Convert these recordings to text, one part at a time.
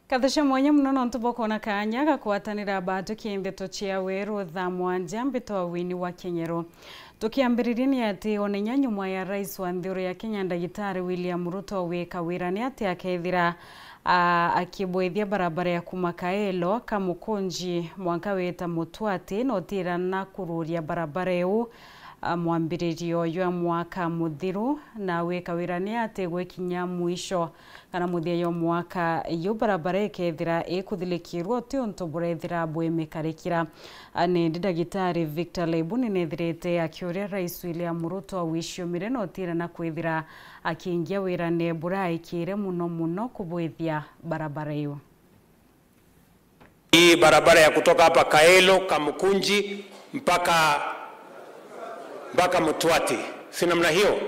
Kathesha mwanya muno ntuboko na kanya gakwatanira batu kiendeto chia weru tha mwanja mbito wa wini wa Kenyero. Tukiambiririni ati onenya nyuma ya rais wa nthiro ya Kenya Ndagitari William Ruto wika wirani ati akethira akibwethia barabara ya kumakaelo kamukunji mwanka weta mutwati notira na kururia barabara eu mwambiririo ya mwaka muthiru na wika wirani ati gwekinya mwisho kana muthia yo mwaka yo barabara ikethira ikuthilikirwo ti untu burethira bwemekarikira ane Ndagitari Victor Leibuni nethirite akiuria rais William Ruto awishomire notira na kwethira akiingia wirane buraikire muno kubwethia barabara hiyo. Hii barabara ya kutoka hapa Kaelo Kamukunji mpaka Mtwati, si namna hiyo?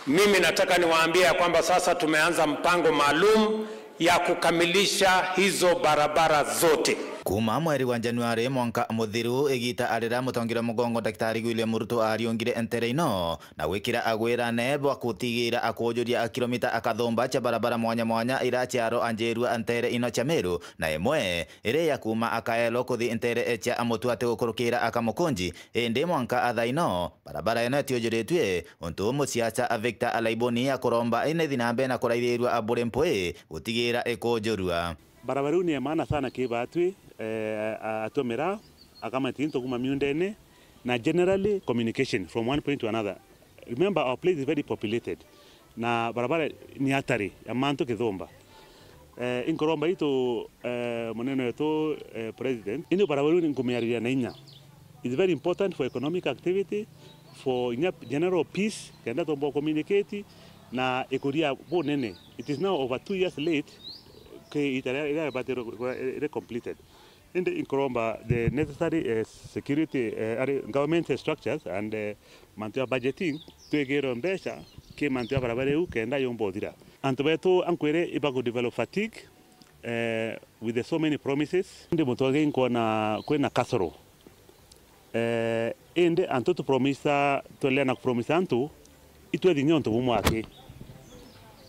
Mimi nataka niwaambie kwamba sasa tumeanza mpango maalum ya kukamilisha hizo barabara zote. Kuma mweri wa Januari mwaka muthiru igita arira mutongira mugongo Daktari William Ruto ariongire entereino na wikira agwira nebo akutigira akojoria kilomita akathomba cha barabara mwanya irachiaro anjerua entere ino cha Meru na emwe ire ya kuma Akaelo kuthi entere echa Mutwati gukurukira Akamukunji ende mwanka athaino barabara ino tiojoretwe untu musiasa Victor Leibuni akoromba ine thinambe na kuraithirwa abure mpwe gutigira ekojorua. Barabara ni ya maana sana kibatwi atomera akamatinto kuma miundene na generally communication from one point to another. Remember our place is very populated na barabara ni hatari ya manto kithomba inkoromba ito moneno yetu president ino barabara ni ngumiaria na inya. It's very important for economic activity, for general peace kenda tombo communicate na ekoria bonene. It is now over 2 years late. Okay, it completed. In the Inkoromba, the necessary security government structures and mantua budgeting to get on besha ke mantua barabara kenda yombodira. Antobeto ankwere ibago develop fatigue with so many promises. Ndi mutwage kwena kasoro. Ende antoto promisa to lena promisantu itwe dinyo bumwake.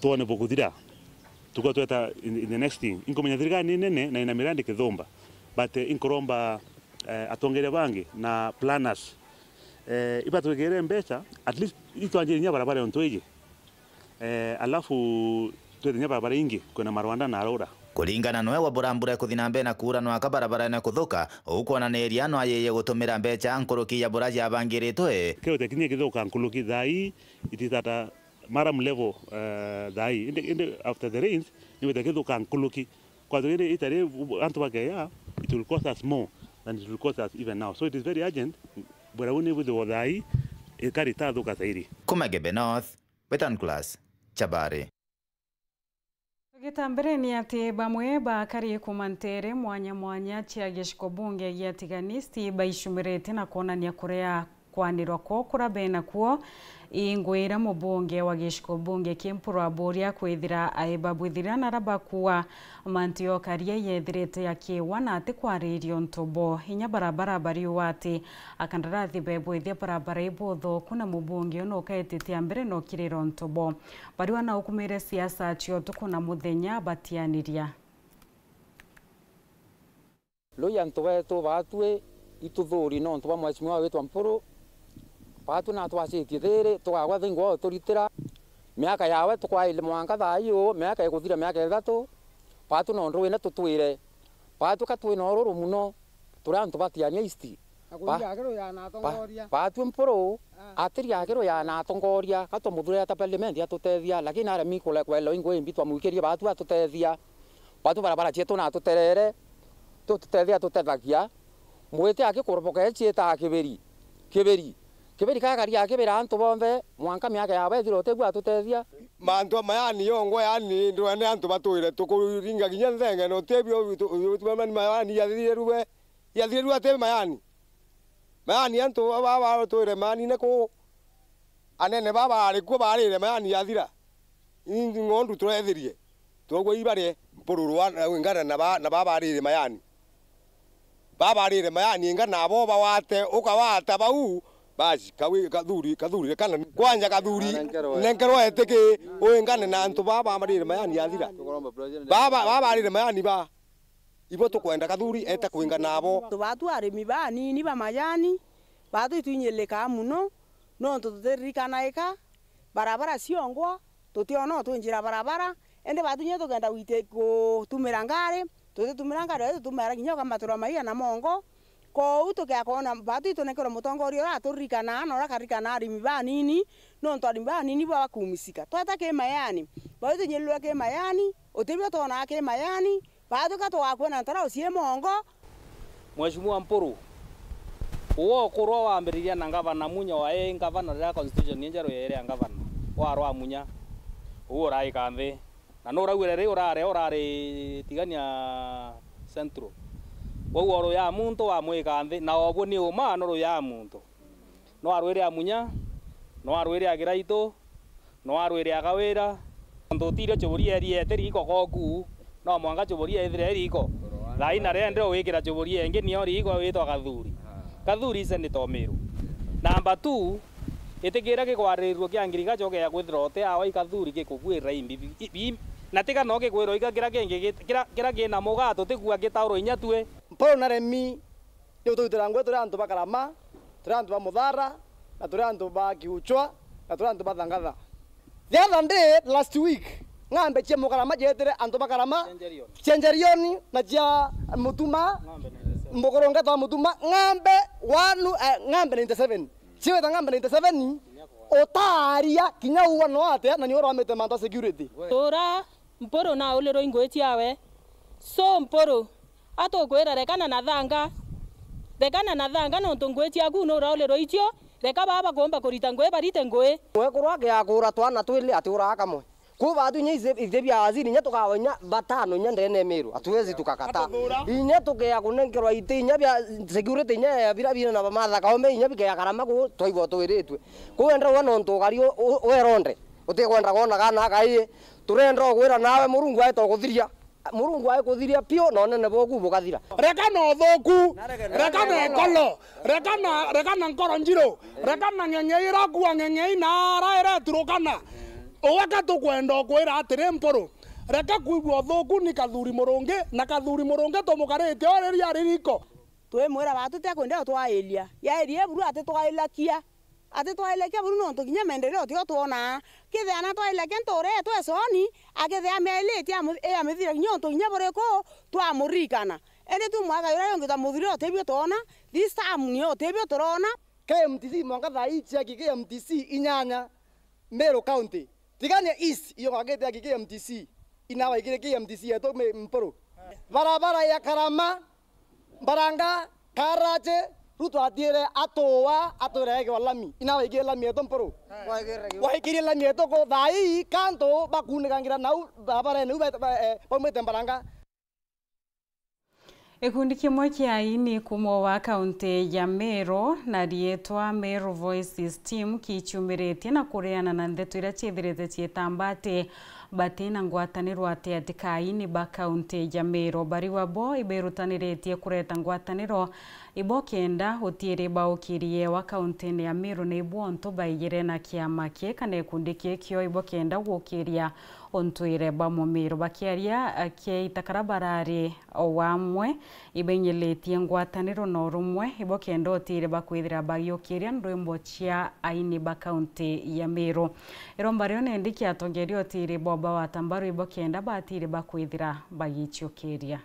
Tuone bogudira. Tuko tueta in the next thing. Inkomenya thirikari nene na ina mirandi kithomba. But inkoromba atongere bangi na planners. Iba tuwekere mbesa at least ituanjirinya barabara ontoije. Alafu tuwetinya barabara ingi kuna Marwanda na Arora. Kuringana noe wa burambura kuthinambe na kura no akabarabara na kuthuka ukona neria no ayeye gutumira mbecha nkuruki ya buraji abangiritwe keo tekinie kithuka nkuluki thai ititata maram level thai in after the rains ni kithuka nkuluki kwa hiyo itare antu bakaya it will cost us more than it will cost us even now, so it is very urgent burauni with the thai ikarita thuka zaidi. Kumagebe North Wetan Class Chabare. Gitambere ni ati bamwe bakari kumantere mwanya chia gishiko bunge ya tiganisti baishumirete na kuonania kurea kwanirwa ko kurabena kuo ingwira mu bunge wa gishiko bunge kimpuro aboria kwithira aibabwithira na rabakuwa mantio karia yethirete yakiwa na ati kwaririo ntobo hinya barabara bari wati akandarathi bebwithia barabara ibotho kuna mubunge no kaetete ambere no kiriro ntobo bari wana ukumire siasa chio tukuna muthenya batianiria loya ntoba to batwe ituthuri no ntoba mwachimwa wetwa mpuro patu na twasitie there twagwa thingo turitira miaka yawe tukwaile mwanka thayo miaka ikuthira miaka 3 patu no ndwe na tutwire patu katwe no ruru muno turantu batiania isti Batu mporo atiri agero ya na tongoria kato mudure ata parliament ya tutethia lakini ara mikole kwelo ingo imbitwa muikeria batu atutethia batu barabara chetu na tuterere tutethia tutethagia mwete akikoropoka chieta kiberi kagari akibera antu bombe mwanka miaka ya wethiro tebu atutethia mantu mayani yongo yani ndo ane antu batuire tukuringa ginya nthenge no tebio tubamani mayani yathire ate mayani antu baba tuire mani ne ko anene baba ari ko barire mayani yathira ingi ngondu turethirie togwo ibare mpururwa ngana na baba arire mayani ngana abo bawate ukawata bau basi kadhuri kana kwanja kadhuri nenkero eteke oengane na antu baba amarire mayani yathira baba arire mayani ba ibo tukwenda kadhuri eta kuinga nabo batu arimi bani ni ba mayani batu itunyeleka muno no tuterikana eka barabara siongwa tutiona tunjira barabara ende batu nyeto genda wite ko tumirangare tutumira ginya kama turamaia na mongo ko utoke akona batu itonekero mutongorio ra turikana no rakarikana arimi banini no ntwari banini ba kumisika twata ke mayani batu nyelwa ke mayani otebyo tona ke mayani batu katwa kwena ntara usie mongo Mheshimiwa Mpuru uwo kurwa wambiriria na gavana munya wa gavana ya constitution njero yere gavana wa rwa munya uwo rai kambe na no rawire urare tigania central wo ya muntu wa mwikambe na obwo ni uma no ya muntu no arwire amunya no arwire agiraito no arwire agawira ndo tire choburi eri eteri ko goku no mwanga choburi ethire riko laina rende wikira choburi engi ni ori ko witwa kathuri ise Tomiru namba 2 itikira ke kwarirwo kiangiriga choke ya kwithrote awa ikathuri ke kukwira imbi na tika no ke kwiro ikakira kenge kira kina mugato tikua gitauro inyatue mporo na remi ndio tutira ngwe turi antu bakarama turi antu ba muthara na turi antu ba kiuchwa na turi antu ba thangatha the other day last week ngambe che mukarama jetere antu bakarama chenjerioni na chia mutuma mbokoronga twa mutuma ngambe 97 chiwe ngambe 97 otaria kinya uwa no ate na ni oramete manta security tora mporo na ulero ingweti yawe so mporo ato kwera rekana na thanga no tongweti yaku no ulero itio reka baba komba kurita ngwe barite ngwe we kurwage akura twana twile ati uraka mo kuba atu nyize ithebia aziri nya tukawanya batano nya ndene meru atuwezi tukakata inya tukea kunenkerwa ite nya bya security nya ya bira na bamatha kaome nya bike yakarama ku toibo twiritwe kuendra wono ntugario weronde utikwenda kuona kana kai turendra gwira nawe murungu aito guthiria murungu ayo kuthiria pio no nene boku bukathira reka no thoku reka no ekolo reka na nkoro njiro reka na ngengeira kuwa ngengei na raire turukana owaka tukwenda kwira atire mporo reka kuigwa thoku ni kathuri murunge tumukarite oreri aririko twe mwera batu te kwenda twaelia ya erie buru ate twaelakia buru no tukinya mendereo tio tuona kithe ana twaelakia ntore twesoni akithe amelete amethira kinyo tukinya boreko twamurikana ende tu mwaga yura yonge tamuthiro tebio tuona this time ni tebio turona KMTC mwanga thai chia KMTC inyanya Meru County tigania east iyo kagete ya KMTC inawa igire KMTC yeto mporo barabara ya Karama Baranga Karache ruto atiere atowa atorege walami inawa igire lami yeto mporo wa igire lami yeto ko thai kanto bakune kangira nau barabara nau pomete Baranga. Ikundi kimwe kia aini kumo wa kaunti ya Meru na rietwa Meru Voices Team kichumiretie na kureana na ndeto ira chithirite chietambate batina ngwataniro ati atika aini ba kaunti ya Meru bari wabo iberutaniretie kureta ngwataniro ibo kenda utiere baukirie wa kaunti ya Meru na ibonto bayire na kiama kie kana ikundi kio ibo kenda gukiria ontwire ba Meru bakiaria ake itakarabarari owamwe ibenyeletie ngwataniro no rumwe ibo kenda otire bakwithira bagiokiria ndwimbo chia aini ba kaunti ya Meru irombario nendiki atongerio otire boba watambaru ibo kenda batire bakwithira bagichiokiria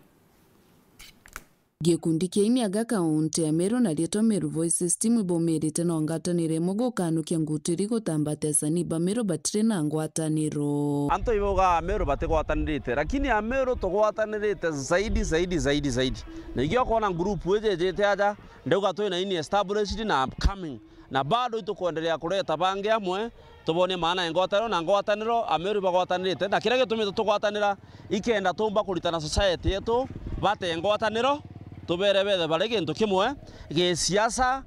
Gikundi kia imiaga kaunti ya Meru na rieto Meru Voices timu ibomerete na ngatanire mogo kanukia ngutiri gutambate asani ba Meru batire na ngwataniro. Anto iboga Meru bate gwatanirite lakini ya Meru to gwatanirite zaidi. Na igio kona group wejete aja ndeuga to ina ini established na upcoming na bado itukuendelea kuleta bange amwe tubone maana ngwataniro na ngwataniro Ameru bagwatanirite na kira gitumi tugwatanira ikenda tumba kuritana society yetu bate ngwataniro tubere bethe bari gintu kimwe gi siasa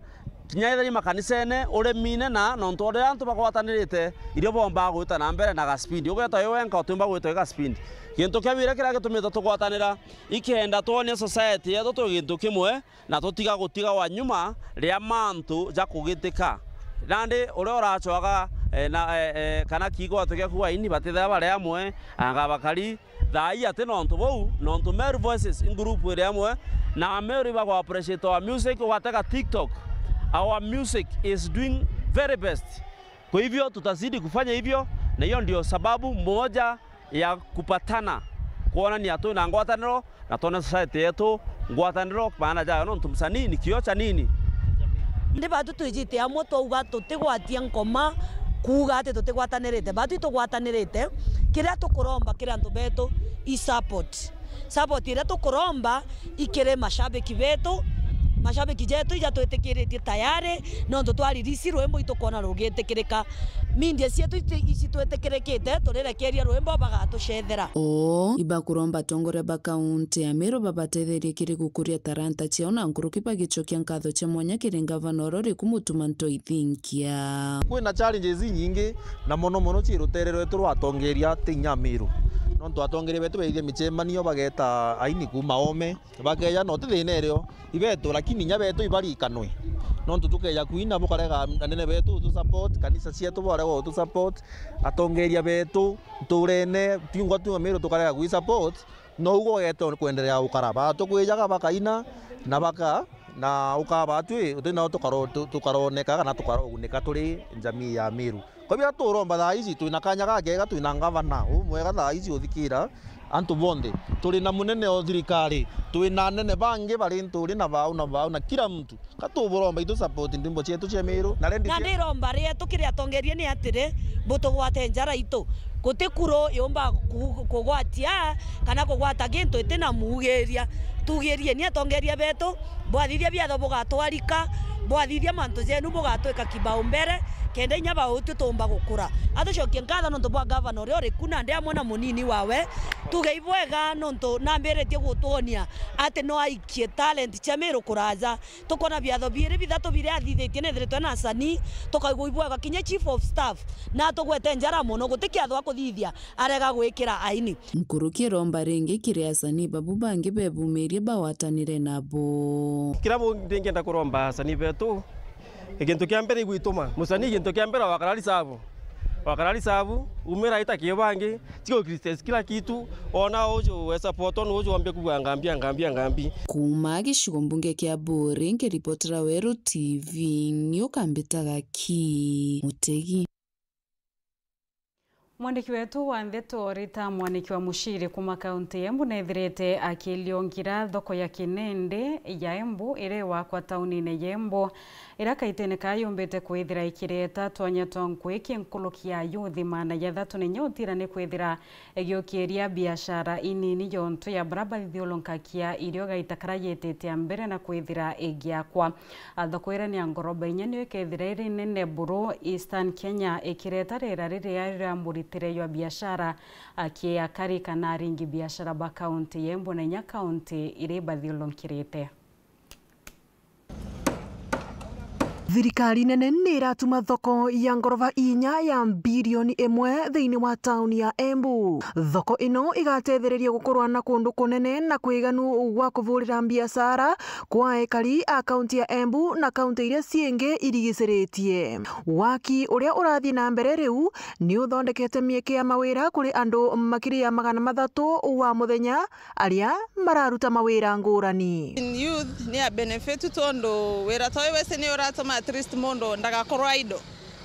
kinyaithari makanisene uremine na nontore antu bagwatanirite irio bomba gwita na mbere na gaspindi ugeta yo wenka tumba gwita gaspindi gintu kiabire kira gitumite tugwatanira ikenda tuone society yetu tu gintu kimwe na tutiga gutiga wa nyuma ria mantu ja kugitika nandi uri urachwaga kana kigo atuke kuwa ini batitha bari amwe anga bakari thai ate nontu bou nontu Meru Voices in group iri amwe na Meru bagwa appreciate our music wataka TikTok. Our music is doing very best. Kwa hivyo tutazidi kufanya hivyo na hiyo ndio sababu moja ya kupatana kuona ni atu na ngwataniro na tona society yetu ngwataniro maana jayo nontu msanii ni kiocha nini ndi batu twijite amwe touga tutigwatia nkoma kuga ati tutigwatanirite batu itugwatanirite kiria tukuromba kiria antu betu i support iria tukuromba ikire mashabiki betu mashabiki jetu ija twetikiritie tayari nontu twaririsi rwimbo itukona rugitikirika media cietu ici twetikirikite turirekeria rwimbo bagatucethera ibakuromba tongore ba kaunti ya Meru babatetherie kiri gukuria taranta ciao na nkuruki bagicokia nkatho cia mwanya kiri ngavana rori kumutuma ntoithinkia kwina challenges nyingi na mono ciruterero etu rwatongeria tinya Meru no twatongere betu beithie michemanio bageta aini kuma ome bageya no tithinerio ibetu lakini nya betu ibari kanwe no tutukeya kuina bukarega anene betu tu support kanisa cietu borego tu support atongeria betu turene tingo tu Meru tukarega ku support no ugo geto kuendelea ukaraba tukwijaga bakaina na baka na ukaba twi utina tukaroneka kana tukarogunika turi jamii ya Meru kwa bia turomba thaa ici twina kanya gakega twina ngavana umwega thaa ici uthikira antu bonde turi na munene o thirikari twina nene bangi bari nturi na bau na kila mtu katuburomba itu support ndimbo cietu cia Meru na ndiromba rietu kiria tongerie ni atire butu gwate njara itu gutikuro yomba kugwatia kana kugwata gintu itina mugeria tugerie ni atongeria betu bwathithia biatho bugatwarika bwathithia mantu jenu bugatwika kibao mbere kende nya bautu tumba gukura atucokie ngatho nontu bwa governor uri ori kuna ndi amwe na munini wawe tugeibwega nontu namberetie gutuonia ati no aikie talent cia Meru kuraja tukona biatho biri bithatu biri athithitie nethiritwe na asani tukaigua ibwega kinya chief of staff na tugwete njara muno gutikiatho akuthithia arega gwikira aini nkuruki romba ringi kiria asani babu bangi bebumirie bawatanire nabo kirabu ndingenda kuromba asani betu ikintu kia mbere igwituma musani ikintu kia mbere wakarari sabu umira itakie bangi tiko Christians kila kitu ona ujo we support on ujo ambia kuangambia kuma gicigo mbunge kia Buri ngiripotera Weru TV niukambitaga ki Mutegi. Mwandiki wetu wa Ndeto Rita mwaniki wa Mushiri kuma kaunti ya Embu nethirite akiliongira thoko ya Kinende ya Embu ire wa kwa tauni ya Embu irakaitene kayumbite kwithira ikireta twanya twankwikie nkulukia yuthi maana ya thatu ni nyotira ni kwithira egiokiria biashara inini yonto ya baraba thiolonkakia irio gaitakara yetete mbere na kwithira egiakwa thoko ira ni angoroba inya ni ikethira iri nene Buru Eastern Kenya ikireta rira riri muritire ya biashara akia karika na ringi biashara ba kaunti ya Embu na nya kaunti ire bathiolonkirite. Thirikari nene nĩ iratuma thoko ya ngoroba inya ya bilioni 1 thĩinĩ wa tauni ya Embu. Thoko ino igatethereria gukorwa na kundu kunene na kwiganu gwa kuvurira biashara kwa ekari a kaunti ya Embu na kaunti iria cienge irigiciritie. Waki uria urathie na mbere riu ni uthondekete mieke ya mawira kuri andu makiri ya 300 wa muthenya aria mararuta mawira ngurani. Youth ni a benefit tondo wira toy wese ni uratoma at least mondo ndagakorwa ido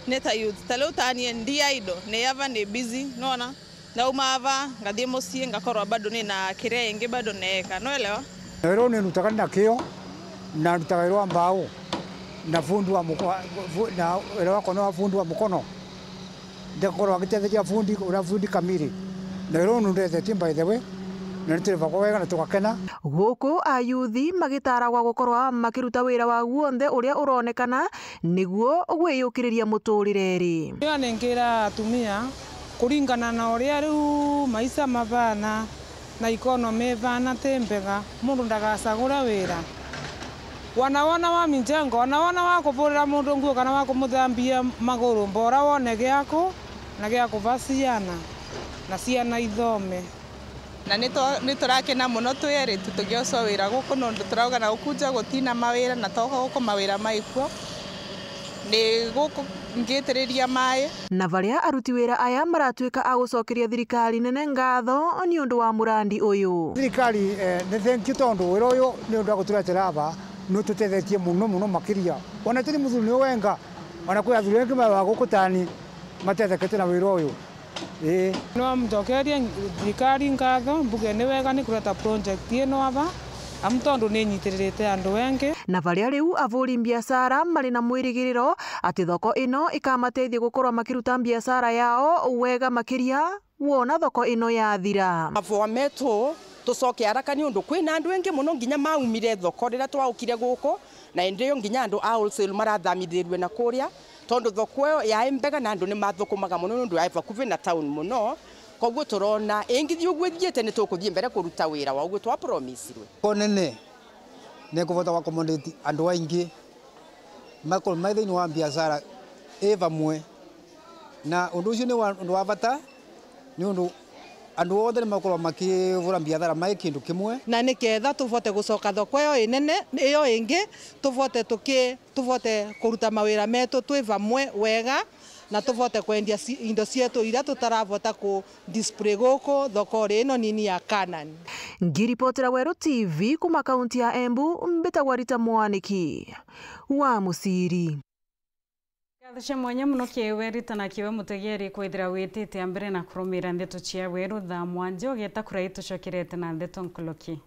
neta youth talo tani ndia ido ne yava ne busy nona na umava ngathie mucie ngakorwa bado ni na kirea ingi bado neka no elewa Leo ni nutakana kio na nutakairwa mbao na fundi wa mkono na elewa kono fundi wa mkono ndekoro akitetheria fundi ura fundi kamiri na leo nundethetie by the way na ntireva kwa wega na tukakena guku ayuthi magitaragwa gukorwa makiruta wira wa guonthe uria uronekana niguo gwiyukiriria muturire ri yo nengira atumia kuringana na uria riu maisha mabana na economy bana tembega mundu ndagacagura wira wanawana wa minjengo wanawana wa kupurira mundu nguo kana wa kumuthambia maguru mbora wone giako na giako vaciana na ciana ithome na niturakena muno twiri tutugiocwo wira guku nondu turauga na gukunja gutina mawira na toka guku mawira maikuo ni guku ngitiriria mai na varia aruti wira aya maratuika agucokeria thirikari nene ngatho ni undu wa murandi uyu thirikari ni thank you tondu wira uyu ni undu wa guturetera aba no tutethetie muno makiria ona tiri muthuri ni wenga ona kwi athuri wengi wa gukutani matethekete na wira uyu no mtokeria thirikari ngatho mbuge ni wega ni kureta project ino aba amtondu ni nyitiririte andu wengi na varia riu avuri biashara mari na mwirigiriro ati thoko ino ikamateithia gukorwa makiruta biashara yao wega makiria wona thoko ino yathira avometo tucoke haraka ni undu kwina andu engi muno nginya maumire thoko rira twaukire guku na ndio nginya andu a wholesale marathamithirirwe na kuria tondu thoko ya embega na andu ni mathukumaga muno nundu ya vakuvi na town muno koguo turona engithi uguo thiete ni tukuthie mbere kuruta wira wa uguo twa promisirwe konene ne kuvota wa commodity andu aingi makol maithe ni wa biashara vamwe na undu ucio ni wa bata ni undu andu othe ni makorwa makivura biashara mai kindu kimwe na niketha tuvote gucoka thoko iyo inene iyo ingi tuvote kuruta mawira metu twi vamwe wega na tuvote kwendia indo cietu ira tutaravota ku display guku thoko ino nini ya Canaan. Ngiripotera Weru TV kuma kaunti ya Embu mbitagwa Rita Mwaniki wa Musiri. Gathece mwanya muno kiwe Rita na kiwe mutegeri kwithira witite ambere na kurumira ndeto cia Weru thaa mwanja ugeta kurai tucokerete na ndeto nkoloki.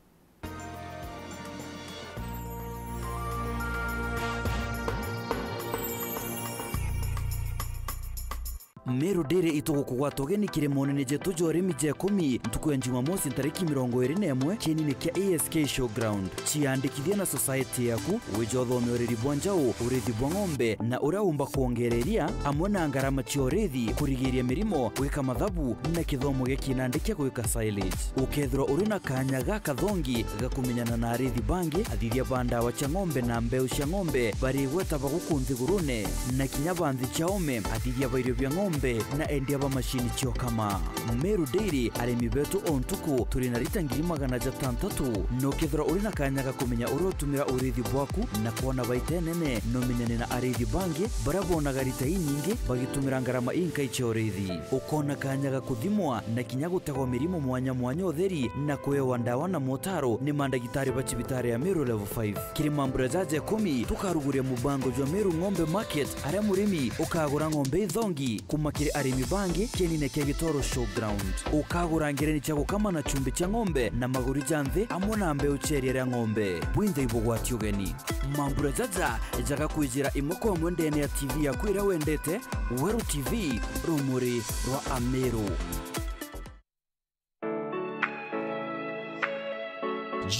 Meru Dairy itugukugwa togeni kirimo nene jetu joremi je 10 ntuku ya Jumamosi tariki 21 kinini kia ASK Showground ciandikithia na society yaku wijothomi uriri bwanjao urithi bwa ng'ombe na uraumba kuongereria amwe na ngarama cia urithi kurigiria mirimo gwika mathabu na kithomo gikinandikia gwika silage ukethirwo uri na kanya ga kathongi gakumenyana na arithi bangi athithia bandawa cia ng'ombe na mbeu cia ng'ombe bari gweta bagukunthi gurune na kinya banthi cia ome athithia bairio bya ng'ombe na endia ba mashini cio kama Meru Dairy arimi betu ontuku turi na Rita 6,600 no kethira uri na kanya ga kumenya urotumira urithi bwaku na kuona baite nene no menyane na arithi bangi barabona garita inyingi bagitumira ngarama inkai cia urithi ukona kanya ga kuthimwa na kinya gutegwa mirimo mwanya utheri na kuewa ndawa na motaro ni mandagitari ba cibitari ya Meru level 5 kirima mbura jaje 10 tukaruguria mubango jwa Meru ng'ombe market aria murimi ukagura ng'ombe ithongi kumakiri arimi bangi kinine kia Gitoro Showground ukagura ngereni cia gukama na chumbi cia ng'ombe na maguri janthi amwe na mbeu cheria ria ng'ombe bwinthe ibogwati ugeni mambura jaja jaga kwijira imwe kwa mwendene ya TV yaku ira wendete Weru TV rumuri rwa Ameru.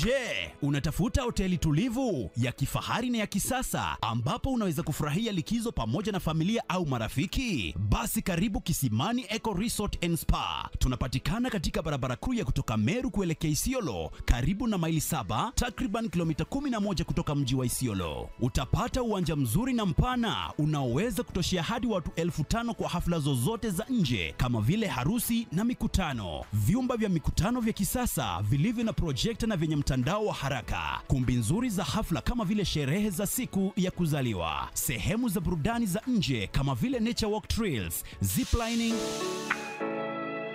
Je, unatafuta hoteli tulivu ya kifahari na ya kisasa ambapo unaweza kufurahia likizo pamoja na familia au marafiki? Basi karibu Kisimani Eco Resort and Spa. Tunapatikana katika barabara kuu ya kutoka Meru kuelekea Isiolo, karibu na maili 7, takriban kilomita 11 kutoka mji wa Isiolo. Utapata uwanja mzuri na mpana unaoweza kutoshea hadi watu 5,000 kwa hafla zozote za nje kama vile harusi na mikutano. Vyumba vya mikutano vya kisasa vilivyo na projector na vyenye mtandao wa haraka, kumbi nzuri za hafla kama vile sherehe za siku ya kuzaliwa, sehemu za burudani za nje kama vile nature walk trails, ziplining,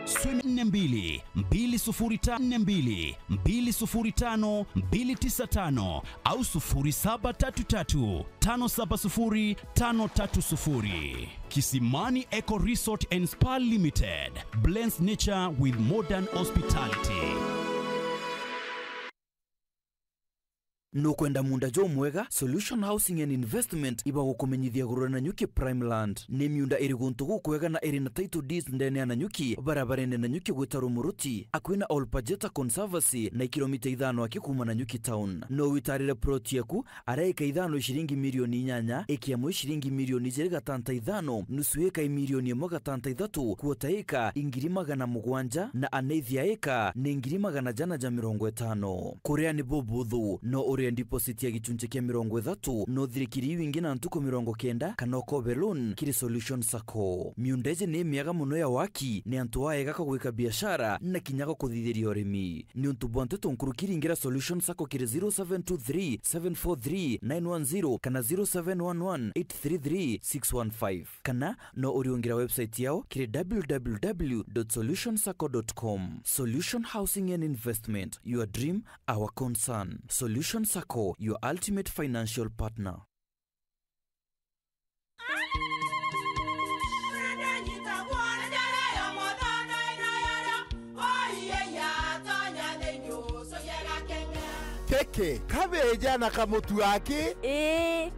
Swim 42 2042 205 295 au 0733 570 530. Kisimani Eco Resort and Spa Limited blends nature with modern hospitality. no kwenda munda jo mwega Solution Housing and Investment iba gukumenyithia gurura na nyuki Prime Land ni miunda iri guntu gukwega na iri na title deeds ndene na nyuki barabarene na nyuki gwitaro muruti akwina Olpajeta Conservancy na kilomita 5 akikuma na nyuki town no witarire plot yaku araika 5 shilingi milioni 8 ikiamwe shilingi milioni 5 nusu eka milioni 1.3 kuota eka ingiri 700 na anethia eka ni ingiri 150 kuria ni bobuthu no uri deposit ya gichunche kia 30 no thirikiri wingi na ntuko 90 kana kobe loan kiri Solution Sacco miundeje ni miaga muno ya waki ni antu waega ka gwika biashara na kinyaga kuthithiria urimi ni untu bonte tonkurukiri ingira Solution Sacco kiri 0723 743 910 kana 0711 833 615 kana no uri ungira website yao kiri www.solutionsacco.com. Solution Housing and Investment, your dream, our concern. Solution Sacco, your ultimate financial partner. Keke, kabeja na kamutu wake?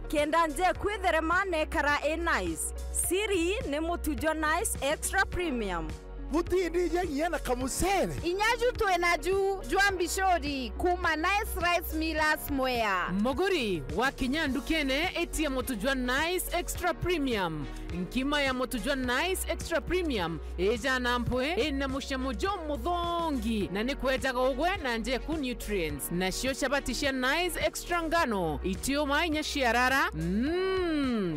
Kenda nje kwitherema nekara nice. Siri ni mutujo nice extra premium. Mutindi nyenye na kamusere. Inyaju tuenaju juambishori kuma nice rice millers mwea. Moguri wa kinyandu kene eti ya motujua nice extra premium. Nkima ya motujua nice extra premium eja nampwe ena mushamujo mudhongi na ni kueta gogwe na nje ku nutrients na shio shabatisha nice extra ngano itio mainya shiarara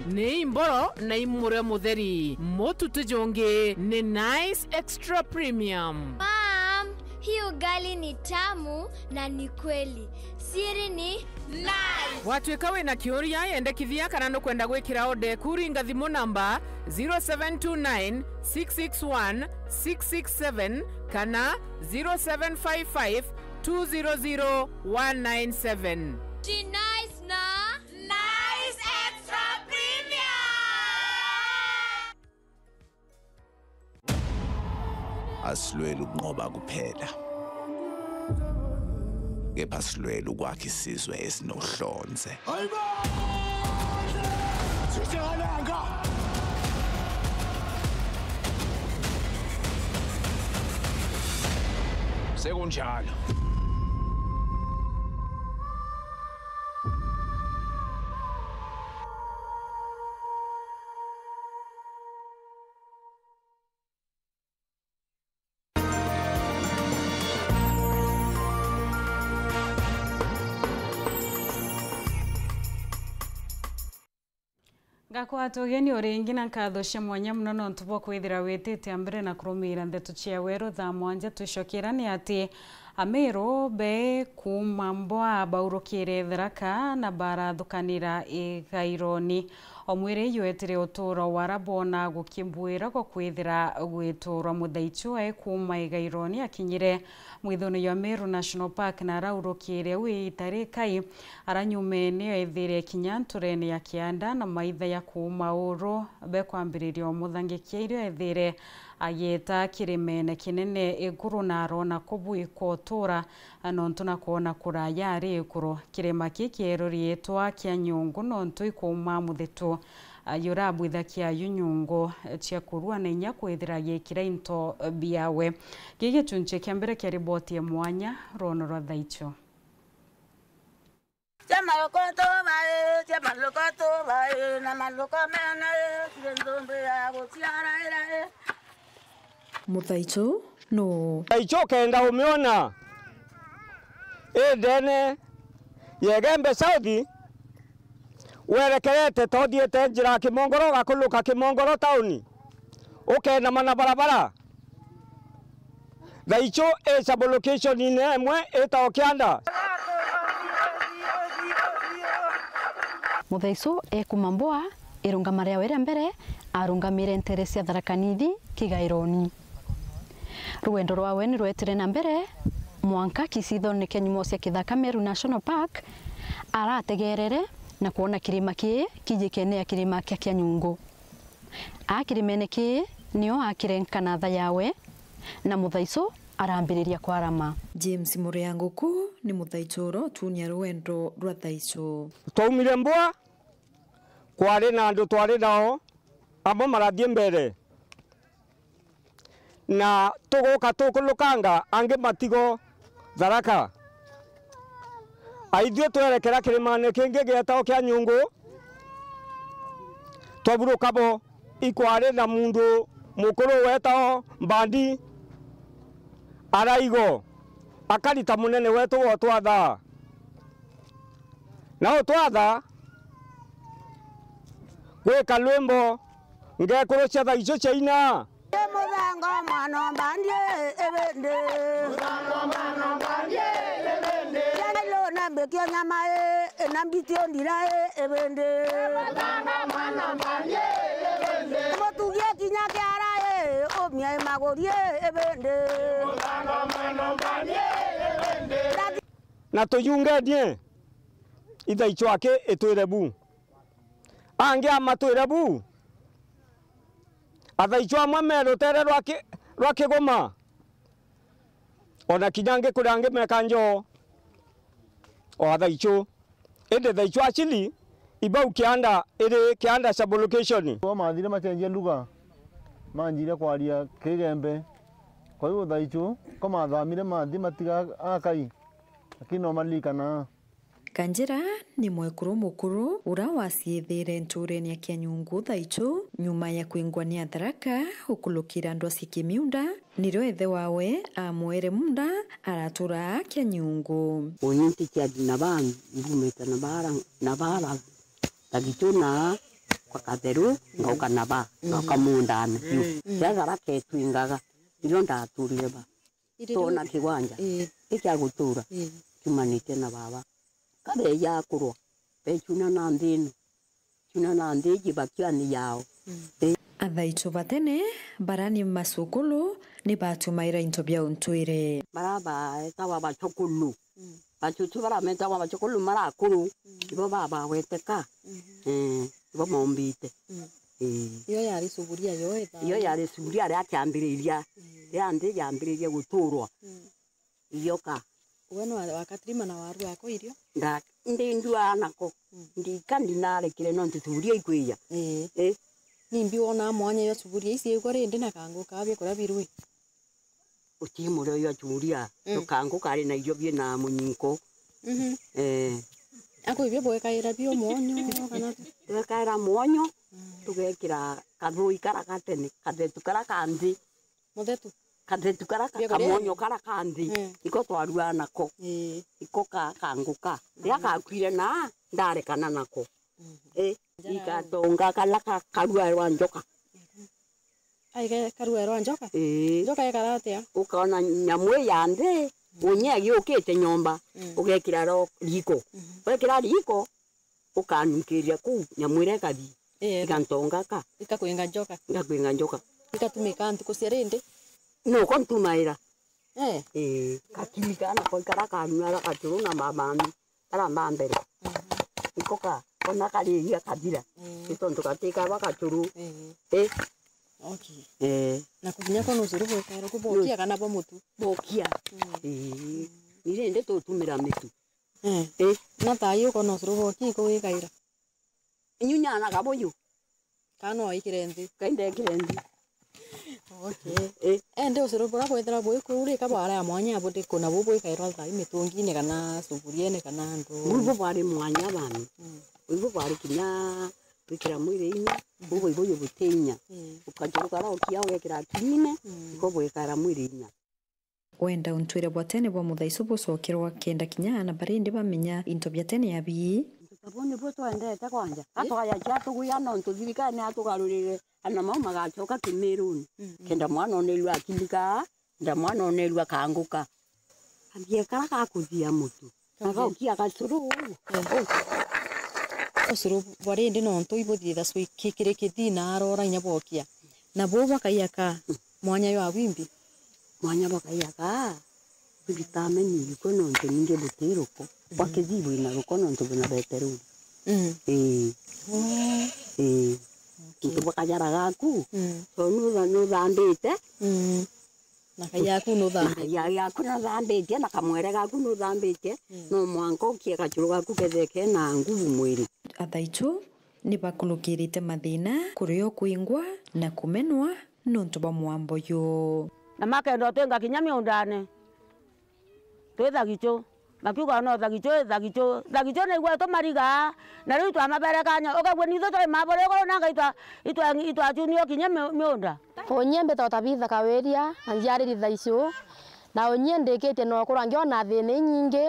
ne imboro na imure mutheri motu tujonge ne nice extra premium. Mom, hii ugali ni tamu na ni kweli. Siri ni nice. Watwekawe na kioria ende kithia kana no kwenda gwikira ode kuringa thimu namba 0729 661 667 kana 0755 200 197. Ji nice na nice extra premium. Asilwela ukunqoba kuphela. Kepha silwela ukwakha isizwe esinohlonze. Hayibo! Sishalanga. Sekunjalo. Gakwatogeni oringi na nkatho cia mwanya muno no ntubo kwithira witite ambere na kurumira ndeto cia weru thaa mwanja twicokera ni ati Amero be kuma mboa baurukire tharaka na barathukanira igaironi omwire yuetire uturo warabona gukibwira ko kwithira gwiturwa muthaichwa kuma igaironi akinyire mwithoni ya Meru National Park na raurukire wi tarikai aranyumene ethire kinyanturene ya kianda na maitha ya kuma uro be kwambiririo muthangikiirio ethire ageta kirimene kinene iguru na arona kubwiko tura nontu na kuona kuraya ari ikuru kirima kikierorietwa kia nyungu nontu ikuma muthitu yurabwitha kia yunyungu cia kurua na inya kwithira gikira into biawe gigicunche kia mbere kia riboti ya mwanya rono rwa thaicho. Muthaicho no Thaicho kenda umeona dene yegembe Saudi werekerete tothiete njira Kimongoro gakuluka Kimongoro tauni ukenda mana barabara Thaicho sub location ine emwe eta okianda Muthaicho kumamboa irungamare wera mbere arungamire interesi ya Tharaka-Nithi kigaironi ruendo rwawe ni rwetire na mbere mwanka kisithoneke nyumo cia kithaka Meru National Park arategerere na kuona kirima kijikene ya kirima kia nyungu akirimene nio akirenkana tha yawe na Muthaicho arambiriria kwarama. James Murianguku ni muthaituro tunia ruendo rwa thaico. Twaumire mbwa kwari na andu twari nao abo marathie mbere na tuguka tukulukanga angi matigo Tharaka aithio twerekera kirimane kingi gietao kia Nyungu twaburuka bo ikwari na mundu mukuru wetao Mbandi araigo akarita munene wetu wo twatha nao twatha gwika lwimbo ngekurucia thaicio ciaina Muthanga mwana Mbandi ebende Muthanga mwana Mbandi ebende Yalo na bekio nyama na mbitio ndira ebende Muthanga mwana Mbandi ebende Motugie kinya kiara omia magorie ebende Muthanga mwana Mbandi ebende na tuyunge die ithaicio ake etwire bu ange amatwire bu athaicio amwe merutere rwa kigoma ona kinyange kurange meka njoo o athaicio ende thaicio achili ibau kianda iri kianda sublocation kwa mathire machenjia luga manjire kwaria kigembe kwa hiyo thaicio kama thamire mathi matiga akai lakini no malikana Kanjira ni mwekuru mukuru ura wasiethire ntureni ya kia Nyungu thaicu nyuma ya kuingwa ni Tharaka ukulukira andu asikimiunda niro ethe wawe amwere munda aratura kia Nyungu unyinti kia dinaban ngumeta na bara tagituna kwa katheru ngauka naba ngauka mundana ya Tharaka etwingaga ilo ndaturire ba tona kiwanja ikia gutura kimanite na baba kare ya kurwa pe chuna na ndiji bakiani yao athaicu batene barani masukulu ni batumaira into bya untwire baraba etawa bachokulu bachuchu barameta wa bachokulu marakuru ibo baba weteka ibo mombite iyo yari suburia yari suburia ya kyambiriria ya ndi yambiriria guturwa iyoka weno wakatrima na waru yako irio nda ndindua nako ndikandi nare kile no ntuturia ikwiya nimbi wona mwanya yo suburia isi iko rindi na kango kabye kora birwe utimure yo churia no kango kare na iyo bie na munyinko ako ibyo boye kaira bio monyo kana kaira monyo tugekira kadhui kara katene kathetu kara kandi muthetu kathetu kara kamonyo kara kandi iko twarua nako iko kanguka ya kakwire na ndare kana nako ikatonga kala karua rwa njoka ai karua rwa njoka njoka ya karate ukaona nyamwe yande unyegi ukite nyomba ugekira ro riko wekira riko ukanukiria ku nyamwire kathi ikantonga ka ikakwenga njoka ikatumika anti kuserende no kontumaira kakimika na ko kara kanura katuru na mamami ara mambere ikoka ona kali ya kadira itondo katika bakaturu okay na kunya kono zuru ko kairo ko bokia kana bo mutu bokia nirende to tumira mitu na tayo kono zuru bokia ko wikaira nyunya na kaboyu kano ikirendi kainde kirendi okay ende usoro bora kwethera boy kuri ka bara ya mwanya bote kona bobo ikairwa thai mitungine kana suburiene kana ndo bobo bari mwanya bani bobo bari kinya wikira mwire inya bobo iboyo butenya ukajuruka ra ukia wekira kinine ko bwekara mwire inya wenda untwire bwatene bwa muthaicu bucokirwa kenda kinya na barindi bamenya into bya tene ya bi abone bwo twendete kwanja atwaya cyatu guyano ntuthirikane atugarurire ana mama magacoka kimiruni kenda mwana onelwa akilika nda mwana onelwa kanguka ambie kara kakuthia mutu naga ukia gacuru osuru barindi no ntu ibuthitha cui kikire kithina arora inya bokia na bo bakaiaka mwanya yo awimbi mwanya bakaiaka bitameni ikono ntinge butiruko bakizibu ina rukono ntubuna beteruri ntu bakajara gaku so no dandete na kai yaku no thambe ya yaku no thambitie na kamwere gaku no thambitie no mwanko kie gachuru gaku ketheke na nguvu mwiri. Athaitu ni bakulukirite mathina kurio kuingwa na kumenwa nontu ba mwambo yo na makendo tenga kinyami undane twithagicho makiuga no thagicho na igwa to mariga na riu twa maberekanya okagwe nitho to maborego na itwa junio kinyami miunda onyembe totabitha kaweria anjiaririza icio na onye ndikite no kurangia na thini nyingi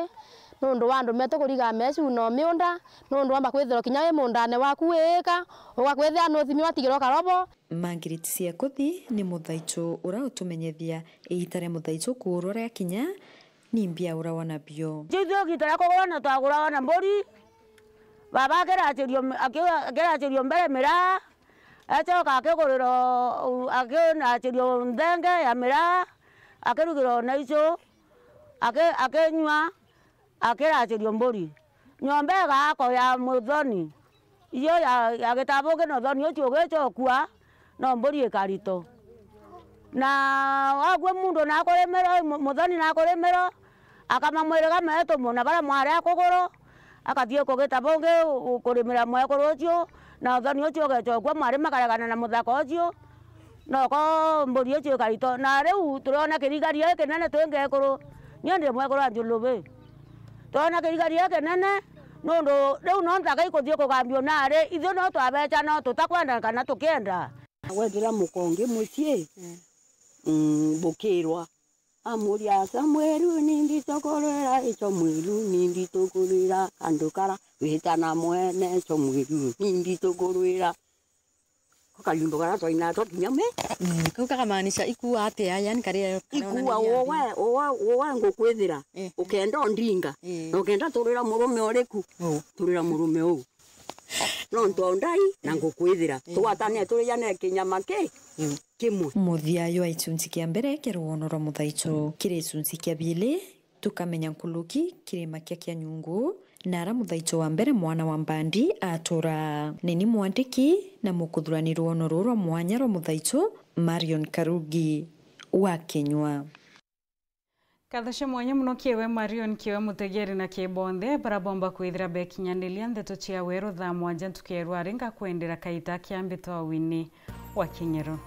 nundu wandu meto kuriga mesu no miunda nundu amba kwithira kinya we mundane waku wika ugakwithira no thimi watigiro karobo. Margaret Siakuthi ni muthaitu ura utumenyethia ihitare muthaitu kuurwa ria kinya ni mbia ura wana bio jithio gitara kogona twagura wana mbori baba akerachirio mbere mira achoka akeguriro ndenge ya mira akerugiro na icio akenywa akerachirio mbori nyombe gako ya muthoni iyo ya gitabuke no thoni ucio gicokua no mbori ikarito na wagwe mundu na kuremero muthoni na kuremero akamamwirega meto muna bara mware akuguro akathie kugitabuke kurimira mwekuru ucio na thoni ucio gicokua mware makaregana na muthako ucio no ko mbori ucio ikarito na riu turona kirigaria kinene twingekuru nyende mwekuru anjulubi tona kirigaria kinene nundu riu no ntaka ikuthie kugambio nare ithu no twabecha no tutakwenda kana tukienda wethira mukonge mucie bukirwa amuria Samweru nindi tokorera icho mwiru nindi tokorera andukara wihitana mwene icho mwiru nindi tokorera kalimbo gara toina to kinyame kuka kamanisha iku ate yani kare ikuwa owa ngokwethira ukenda ndinga no kenda turira murume oreku turira murume o no ndondai na ngokwethira twatane turiyane kinyama ke kimwe muthiayo aitunzi kia mbere kiruonoro muthaitu kiri icunzi kia bili tukamenya nkuluki kirima kia nyungu nara muthaitu wa mbere mwana wa mbandi atura nini mwandiki na mukuthurani ruono rurwa mwanya rwa muthaitu Marion Karugi wa Kenywa. Kathasha mwanya muno kiewe Marion kiwe mutegeri na kibonde barabomba kwithira bekinyanilia ndeto cia weru thaa mwanja tukierwa ringa kwendera kaita kiambito wini wa Kenyero.